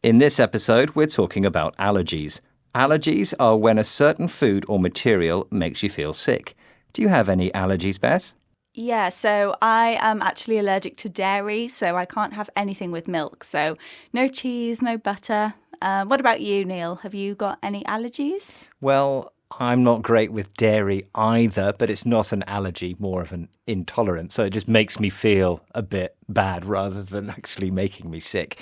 In this episode, we're talking about allergies. Allergies are when a certain food or material makes you feel sick. Do you have any allergies, Beth? Yeah, so I am actually allergic to dairy, so I can't have anything with milk. So no cheese, no butter. What about you, Neil? Have you got any allergies? Well, I'm not great with dairy either, but it's not an allergy, more of an intolerance. So it just makes me feel a bit bad rather than actually making me sick.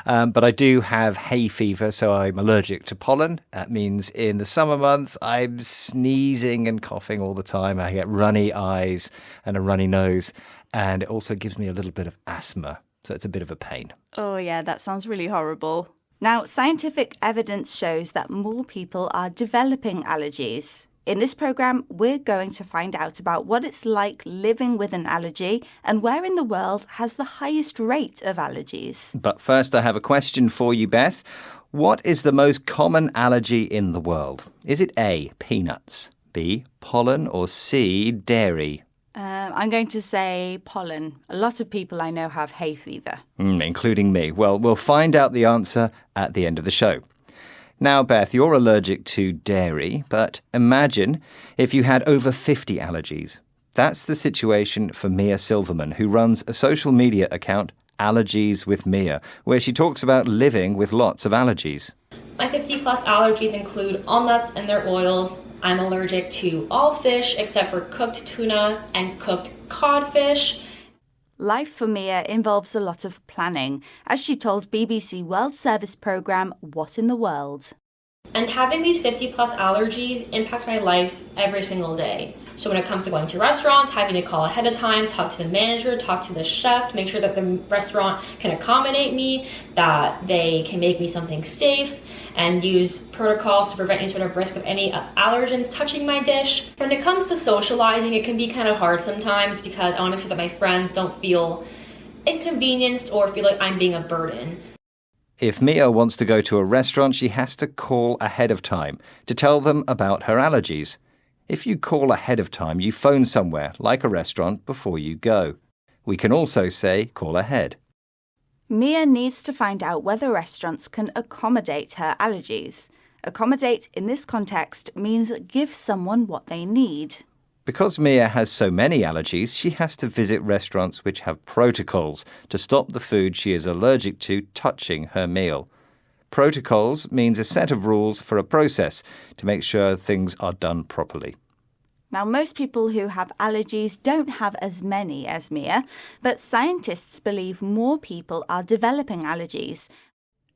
But I do have hay fever, so I'm allergic to pollen. That means in the summer months, I'm sneezing and coughing all the time. I get runny eyes and a runny nose, and it also gives me a little bit of asthma. So it's a bit of a pain. Oh, yeah, that sounds really horrible. Now, scientific evidence shows that more people are developing allergies. In this programme, we're going to find out about what it's like living with an allergy and where in the world has the highest rate of allergies. But first, I have a question for you, Beth. What is the most common allergy in the world? Is it A, peanuts, B, pollen, or C, dairy? I'm going to say pollen. A lot of people I know have hay fever. Including me. Well, we'll find out the answer at the end of the show. Now, Beth, you're allergic to dairy, but imagine if you had over 50 allergies. That's the situation for Mia Silverman, who runs a social media account, Allergies with Mia, where she talks about living with lots of allergies. My 50-plus allergies include all nuts and their oils. I'm allergic to all fish except for cooked tuna and cooked codfish. Life for Mia involves a lot of planning, as she told BBC World Service programme What in the World. And having these 50-plus allergies impact my life every single day. So when it comes to going to restaurants, having to call ahead of time, talk to the manager, talk to the chef, make sure that the restaurant can accommodate me, that they can make me something safe, and use protocols to prevent any sort of risk of any allergens touching my dish. When it comes to socializing, it can be kind of hard sometimes because I want to make sure that my friends don't feel inconvenienced or feel like I'm being a burden. If Mia wants to go to a restaurant, she has to call ahead of time to tell them about her allergies. If you call ahead of time, you phone somewhere, like a restaurant, before you go. We can also say call ahead. Mia needs to find out whether restaurants can accommodate her allergies. Accommodate in this context means give someone what they need. Because Mia has so many allergies, she has to visit restaurants which have protocols to stop the food she is allergic to touching her meal. Protocols means a set of rules for a process to make sure things are done properly. Now, most people who have allergies don't have as many as Mia, but scientists believe more people are developing allergies.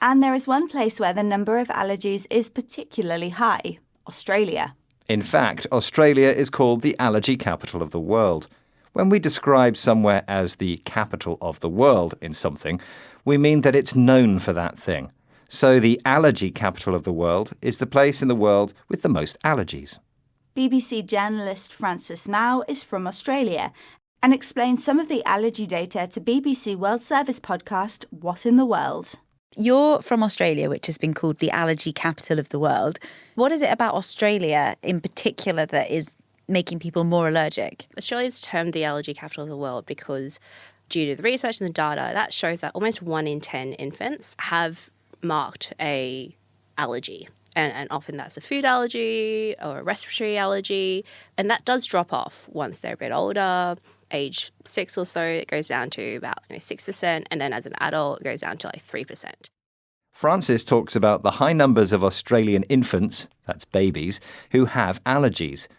And there is one place where the number of allergies is particularly high, Australia. In fact, Australia is called the allergy capital of the world. When we describe somewhere as the capital of the world in something, we mean that it's known for that thing. So the allergy capital of the world is the place in the world with the most allergies. BBC journalist Francis Mao is from Australia and explains some of the allergy data to BBC World Service podcast What in the World. You're from Australia, which has been called the allergy capital of the world. What is it about Australia in particular that is making people more allergic? Australia's termed the allergy capital of the world because due to the research and the data, that shows that almost 1 in 10 infants have marked a allergy. And often that's a food allergy or a respiratory allergy. And that does drop off once they're a bit older. Age 6 or so, it goes down to about 6%. And then as an adult, it goes down to 3%. Francis talks about the high numbers of Australian infants, that's babies, who have allergies.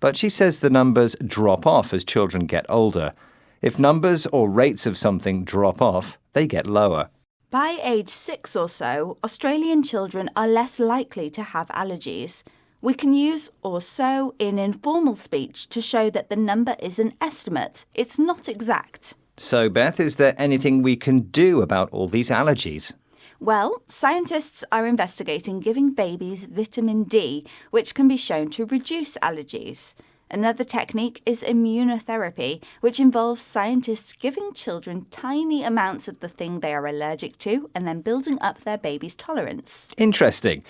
But she says the numbers drop off as children get older. If numbers or rates of something drop off, they get lower. By age 6 or so, Australian children are less likely to have allergies. We can use or so in informal speech to show that the number is an estimate. It's not exact. So, Beth, is there anything we can do about all these allergies? Well, scientists are investigating giving babies vitamin D, which can be shown to reduce allergies. Another technique is immunotherapy, which involves scientists giving children tiny amounts of the thing they are allergic to and then building up their baby's tolerance. Interesting.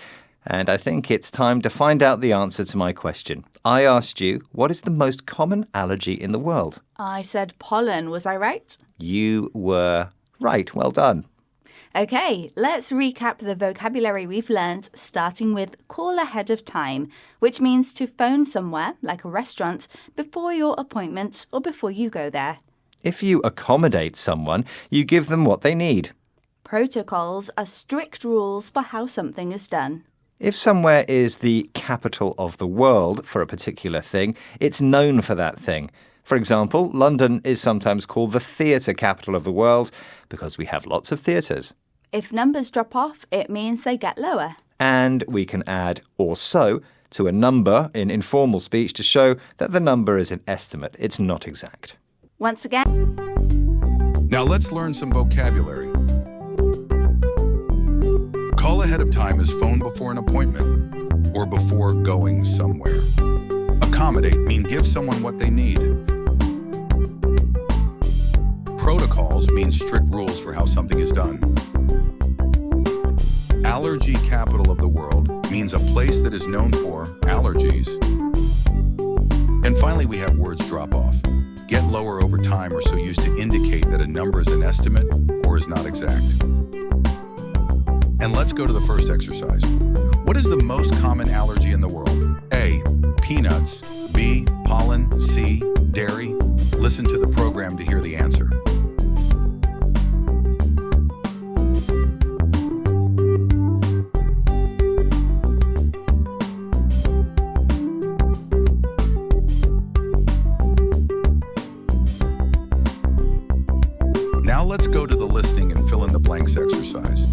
And I think it's time to find out the answer to my question. I asked you, what is the most common allergy in the world? I said pollen, was I right? You were right. Well done. Okay, let's recap the vocabulary we've learned, starting with call ahead of time, which means to phone somewhere, like a restaurant, before your appointment or before you go there. If you accommodate someone, you give them what they need. Protocols are strict rules for how something is done. If somewhere is the capital of the world for a particular thing, it's known for that thing. For example, London is sometimes called the theatre capital of the world because we have lots of theatres. If numbers drop off, it means they get lower. And we can add or so to a number in informal speech to show that the number is an estimate. It's not exact. Once again, Now let's learn some vocabulary. Call ahead of time is phone before an appointment or before going somewhere. Accommodate mean give someone what they need. Protocols mean strict rules for how something is done. Allergy capital of the world means a place that is known for allergies. And finally, we have words drop off. Get lower over time are so used to indicate that a number is an estimate or is not exact. And let's go to the first exercise. What is the most common allergy in the world? A, peanuts. B, pollen. C, dairy. Listen to the program to hear the answer. Now let's go to the listening and fill in the blanks exercise.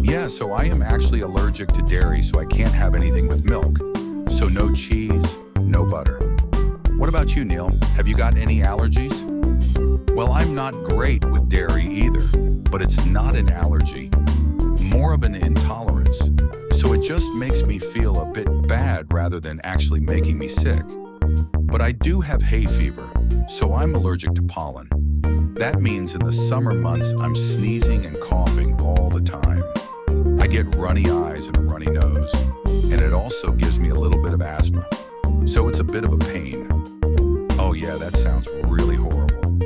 Yeah, so I am actually allergic to dairy, so I can't have anything with milk. So no cheese, no butter. What about you, Neil? Have you got any allergies? Well, I'm not great with dairy either, but it's not an allergy, more of an intolerance. So it just makes me feel a bit bad rather than actually making me sick. But I do have hay fever, so I'm allergic to pollen. That means in the summer months, I'm sneezing and coughing all the time. I get runny eyes and a runny nose, and it also gives me a little bit of asthma. So it's a bit of a pain. Oh yeah, that sounds really horrible.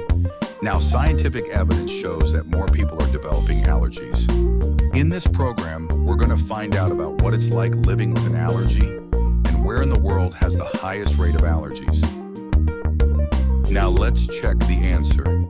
Now, scientific evidence shows that more people are developing allergies. In this program, we're going to find out about what it's like living with an allergy and where in the world has the highest rate of allergies. Now let's check the answer.